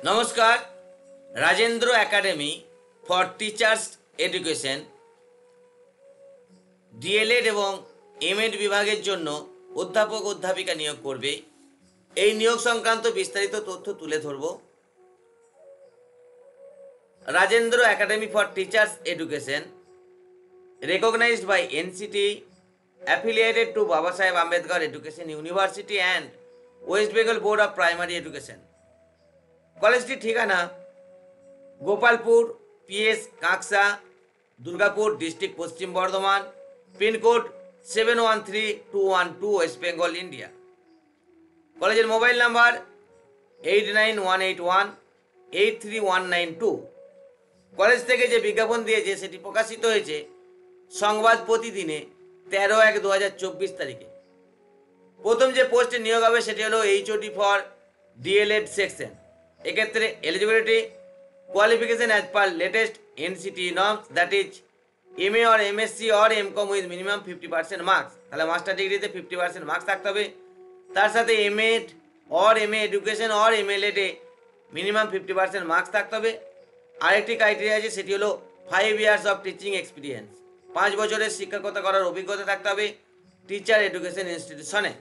নমস্কার। Rajendra academy for teachers education DElEd এবং MEd বিভাগের জন্য অধ্যাপক অধ্যাপিকা নিয়োগ করবে। এই নিয়োগ সংক্রান্ত বিস্তারিত তথ্য তুলে ধরব। Rajendra academy for teachers education recognized by NCT, affiliated to Baba Saheb Ambedkar Education University and West Bengal Board of Primary Education। কলেজটির ঠিকানা Gopalpur, PS Kanksa, Durgapur district, Paschim Bardhaman, pincode 713212, West Bengal, India. কলেজের মোবাইল নাম্বার 8918183192। কলেজ থেকে যে বিজ্ঞাপন দিয়েছে সেটি প্রকাশিত হয়েছে সংবাদ প্রতিদিনে 13/1/2024 তারিখে। প্রথম যে পোস্টে নিয়োগ হবে সেটি হলো HOD ফর ডিএলএড সেকশন। এক্ষেত্রে eligibility qualification as per latest NCT norms, that is MA or MSc or MCom with minimum 50% marks. তাহলে মাস্টার ডিগ্রিতে 50% মার্কস থাকতে হবে। তার সাথে MAd or MA education or MLed A minimum 50% marks থাকতে হবে। আরেকটি ক্রাইটেরিয়া আছে, সেটি হলো 5 years অফ টিচিং এক্সপিরিয়েন্স, 5 বছরের শিক্ষকতা করার অভিজ্ঞতা থাকতে হবে টিচার এডুকেশন ইনস্টিটিউশনে।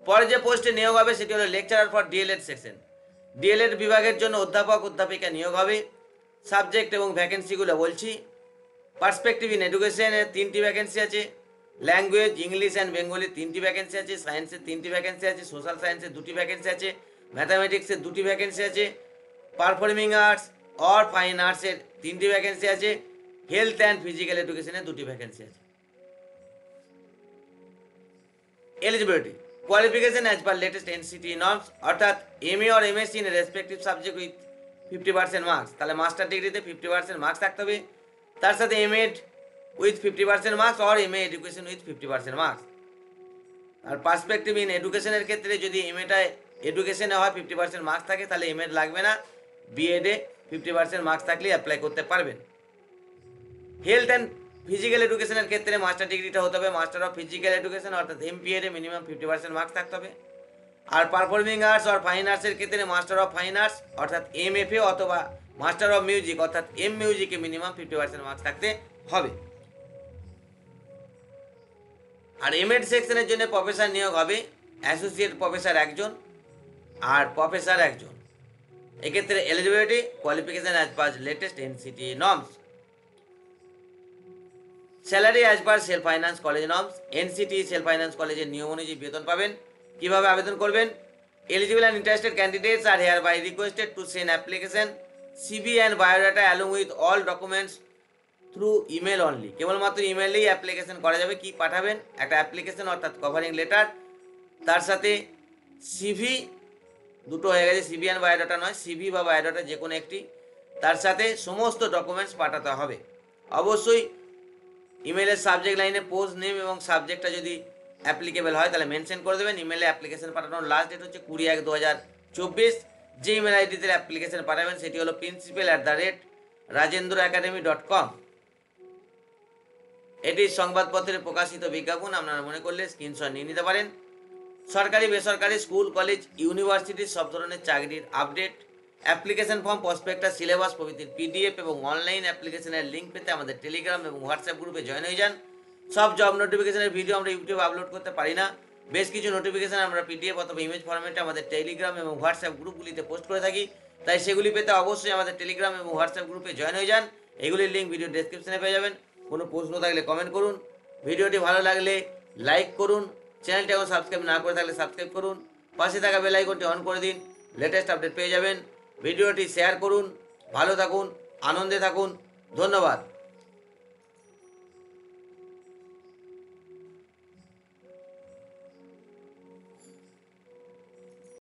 পরে যে পোস্টে নিয়োগ হবে সেটি হলো lecturer for DElEd section. DElEd বিভাগের জন্য অধ্যাপক অধ্যাপিকা নিয়োগ হবে। সাবজেক্ট এবং ভ্যাকেন্সিগুলো বলছি। পার্সপেক্টিভ ইন এডুকেশনের 3টি ভ্যাকেন্সি আছে, ল্যাঙ্গুয়েজ ইংলিশ অ্যান্ড বেঙ্গলি 3টি ভ্যাকেন্সি আছে, সায়েন্সের 3টি ভ্যাকেন্সি আছে, সোশ্যাল সায়েন্সের 2টি ভ্যাকেন্সি আছে, ম্যাথামেটিক্সের 2টি ভ্যাকেন্সি আছে, পারফর্মিং আর্টস অর ফাইন আর্টসের 3টি ভ্যাকেন্সি আছে, হেলথ অ্যান্ড ফিজিক্যাল এডুকেশনের 2টি ভ্যাকেন্সি আছে। Eligibility qualification as per latest NCT norms, অর্থাৎ MA or MSc in respective subject with 50% marks. তাহলে মাস্টার ডিগ্রিতে 50% মার্কস থাকতে হবে। তার সাথে MAd with 50% marks or MA education with 50% marks. আর পার্সপেক্টিভ ইন এডুকেশনের ক্ষেত্রে যদি MAটা এডুকেশনে হয় 50% মার্কস থাকে, তাহলে MAd লাগবে না, BEd-এ 50% মার্কস থাকলে অ্যাপ্লাই করতে পারবেন। হেলথ অ্যান্ড ফিজিক্যাল এডুকেশনের ক্ষেত্রে মাস্টার ডিগ্রিটা হতে হবে মাস্টার অফ ফিজিক্যাল এডুকেশন, অর্থাৎ MPEd-এ মিনিমাম 50% মার্কস থাকতে হবে। আর পারফর্মিং আর্টস আর ফাইন আর্টসের ক্ষেত্রে মাস্টার অফ ফাইন আর্টস অর্থাৎ MFA অথবা মাস্টার অফ মিউজিক অর্থাৎ MMusic-এ মিনিমাম 50% মার্কস থাকতে হবে। আর MAd সেকশনের জন্য প্রফেসর নিয়োগ হবে, অ্যাসোসিয়েট প্রফেসর একজন আর প্রফেসর একজন। এক্ষেত্রে eligibility qualification as per latest NCT norms. Salary as per self finance college norms. NCT self finance কলেজের নিয়ম অনুযায়ী বেতন পাবেন। কিভাবে আবেদন করবেন? Eligible and interested candidates are hereby requested to send application CV and biodata along with all documents through email only. কেবলমাত্র ইমেলেই অ্যাপ্লিকেশন করা যাবে। কি পাঠাবেন? একটা অ্যাপ্লিকেশন অর্থাৎ কভারিং লেটার, তার সাথে CV, দুটো হয়ে গেছে, CV অ্যান্ড বায়োডাটা নয়, CV বা বায়োডাটা যে কোনো একটি, তার সাথে সমস্ত ডকুমেন্টস পাঠাতে হবে। অবশ্যই ইমেলের সাবজেক্ট লাইনে পোস্ট নেম এবং সাবজেক্টটা যদি অ্যাপ্লিকেবল হয় তাহলে মেনশন করে দেবেন। ইমেলে অ্যাপ্লিকেশন পাঠানোর লাস্ট ডেট হচ্ছে 20/1/2024। যে ইমেল আইডিতে অ্যাপ্লিকেশন পাঠাবেন সেটি হলো principal@rajendraacademy.com। এটি সংবাদপত্রে প্রকাশিত বিজ্ঞাপন, আপনারা মনে করলে স্ক্রিনশট নিয়ে নিতে পারেন। সরকারি বেসরকারি স্কুল কলেজ ইউনিভার্সিটির সব ধরনের চাকরির update, application form, prospectus, syllabus প্রভৃতির PDF এবং অনলাইন অ্যাপ্লিকেশনের লিঙ্ক পেতে আমাদের টেলিগ্রাম এবং হোয়াটসঅ্যাপ গ্রুপে জয়েন হয়ে যান। সব জব নোটিফিকেশনের ভিডিও আমরা ইউটিউবে আপলোড করতে পারি না। বেশ কিছু নোটিফিকেশন আমরা PDF অথবা ইমেজ ফরম্যাটে আমাদের টেলিগ্রাম এবং হোয়াটসঅ্যাপ গ্রুপগুলিতে পোস্ট করে থাকি, তাই সেগুলি পেতে অবশ্যই আমাদের টেলিগ্রাম এবং হোয়াটসঅ্যাপ গ্রুপে জয়েন হয়ে যান। এগুলির লিঙ্ক ভিডিও ডেসক্রিপশনে পেয়ে যাবেন। কোনো প্রশ্ন থাকলে কমেন্ট করুন। ভিডিওটি ভালো লাগলে লাইক করুন। চ্যানেলটি এখন সাবস্ক্রাইব না করে থাকলে সাবস্ক্রাইব করুন। পাশে থাকা বেল আইকনটি অন করে দিন, লেটেস্ট আপডেট পেয়ে যাবেন। ভিডিওটি শেয়ার করুন। ভালো থাকুন, আনন্দে থাকুন। ধন্যবাদ।